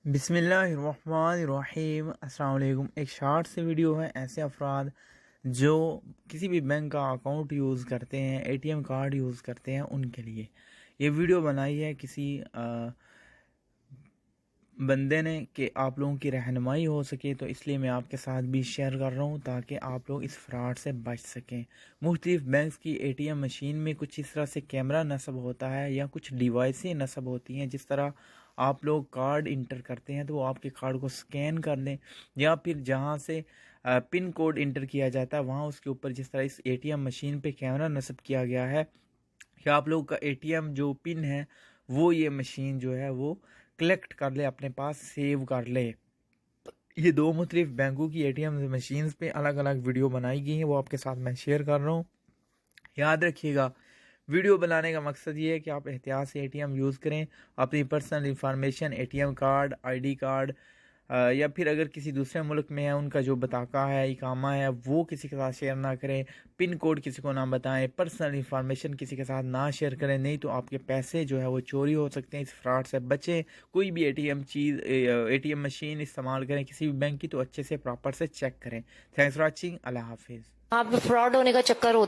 بسم اللہ الرحمن الرحیم۔ السلام علیکم۔ ایک شارٹ سے ویڈیو ہے ایسے افراد جو کسی بھی بینک کا اکاؤنٹ یوز کرتے ہیں، A T M card use کرتے ہیں، ان کے لیے یہ ویڈیو بنائی ہے کسی بندے نے کہ آپ لوگوں کی رہنمائی ہو سکے، تو اس لیے میں آپ کے ساتھ بھی شیئر کر رہا ہوں تاکہ آپ لوگ اس فراڈ سے بچ سکیں۔ مختلف بینکس کی اے ٹی ایم مشین میں کچھ اس طرح سے کیمرہ نصب ہوتا ہے یا کچھ ڈیوائسیں نصب ہوتی ہیں، جس طرح آپ لوگ کارڈ انٹر کرتے ہیں تو وہ آپ کے کارڈ کو سکین کر لیں، یا پھر جہاں سے پن کوڈ انٹر کیا جاتا ہے وہاں اس کے اوپر جس طرح اس اے ٹی ایم مشین پہ کیمرہ نصب کیا گیا ہے کہ آپ لوگ کا اے ٹی ایم جو پن ہے وہ یہ مشین جو ہے وہ کلیکٹ کر لے، اپنے پاس سیو کر لے۔ یہ دو مختلف بینکوں کی اے ٹی ایم مشینز پہ الگ الگ ویڈیو بنائی گئی ہیں، وہ آپ کے ساتھ میں شیئر کر رہا ہوں۔ یاد رکھیے گا، ویڈیو بنانے کا مقصد یہ ہے کہ آپ احتیاط سے اے ٹی ایم یوز کریں، اپنی personal information, A T M card, I D card, یا پھر اگر کسی دوسرے ملک میں ہے ان کا جو بطاقہ ہے، اقامہ ہے، وہ کسی کے ساتھ شیئر نہ کریں، پن کوڈ کسی کو نہ بتائیں، پرسنل انفارمیشن کسی کے ساتھ نہ شیئر کریں، نہیں تو آپ کے پیسے جو ہے وہ چوری ہو سکتے ہیں۔ اس فراڈ سے بچیں۔ کوئی بھی اے ٹی ایم مشین استعمال کریں کسی بھی بینک کی تو اچھے سے پراپر سے چیک کریں۔ Thanks for watching. اللہ حافظ۔ آپ فراڈ ہونے کا چکر ہوتا